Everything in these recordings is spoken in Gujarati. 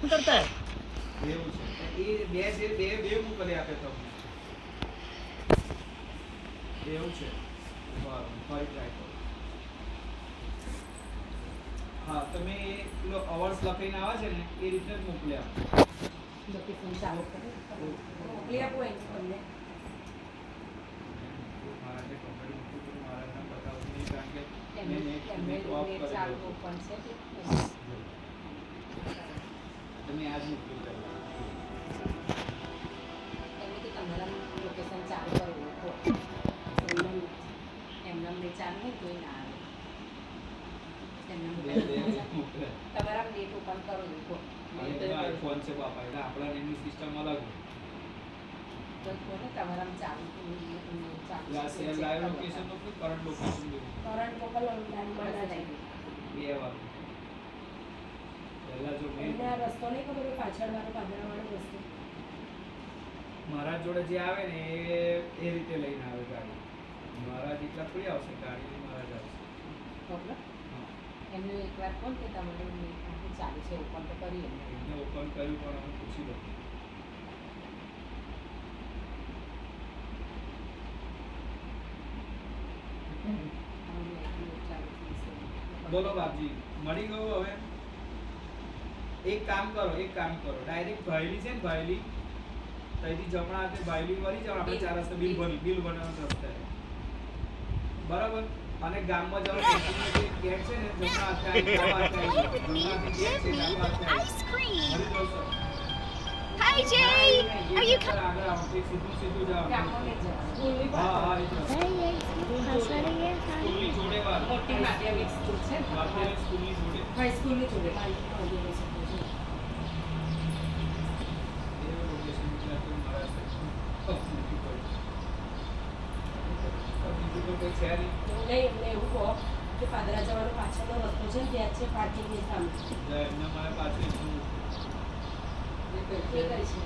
करता है એવું છે એ બે મોકલી આપે તમને એવું છે બરાબર ફરી ટ્રાય કરો હા તમે એ પેલો અવર્સ લખીને આવે છે ને એ રીતે જ મોકલી આપો લોકેશન ચાલુ કરે મોકલી આપો એને તમને મારા જે કંપની મૂકું છું મારા નામ બતાવતું નહીં કારણ કે એમને મેં ઓફ નેટ ચાલુ કરેલું ઓપન છે કે તમે આજ મોકલી દો એમને કે તમારા લોકેશન ચાલુ કરવું તો એમને નહીં ચાલુ હોય તોય ના આવે એમને મોકલે તમારા નેટ ઓપન કરો તો આઈફોન છે બાપા એટલે આપણા એની સિસ્ટમ અલગ તો કોને તમારા ચાલુ હોય શેર લાઈવ લોકેશન નો current location current local online બનાવી બે વાર પહેલા જો મેં એમને આ રસ્તો નહીં ખબર હોય પાછળ વાળો પાદરાવાળો રસ્તો મારા જોડે જે આવે ને એ રીતે લઈને આવે ગાડી મારા જેટલા થોડી આવશે ગાડી મારા જ આવશે ખબર એમને એકવાર કોણ કે તમારે નેટ ચાલુ છે ઓપન તો કરી એમને ઓપન કર્યું પણ અમે પૂછી દો બોલો બાપજી મળી ગયું હવે એક કામ કરો ડાયરેક્ટ ભાઈલી છે ને ભાઈલી ત્યાંથી જમણા હાથે ભાઈલી વળી જાવ આપણે ચાર રસ્તે બિલ બનાવવાનો રસ્તે બરાબર અને ગામમાં જાવ ગેટ છે ને જમણા હાથે ડાબા હાથે જમણા હાથે ગેટ છે ડાબા હાથે મળી જશો Hi Jay! Are you આગળ આવો સીધું જાવ સ્કૂલની હા હા એ જાઓ Hey, how's it again? સ્કૂલની જોડે વાર મોટી માધ્યમિક સ્કૂલ છે માધ્યમિક સ્કૂલની જોડે હાઈ સ્કૂલની જોડે નહીં એમને એવું કહો કે પાદરા જવાનો પાછળનો રસ્તો છે ને ત્યાં છે પાર્કિંગની સામે એ કરી છે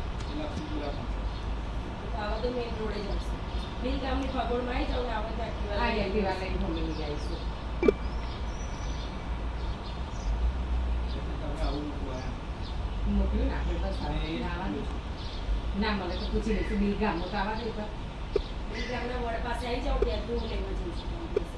તો આવા તો મેઇન રોડે જ આવશે બિલ ગામની ખગોળમાં આવી જાવ ને આવે તો એક્ટિવા લઈને મમ્મીની જઈશું મોકલ્યું ને આપણે બસ આવવાનું ના મળે તો પૂછી લઈશું બિલ ગામમાં તો આવવા દે બિલ ગામના વડ પાસે આવી જાવ ત્યાં તું લેવા જઈશું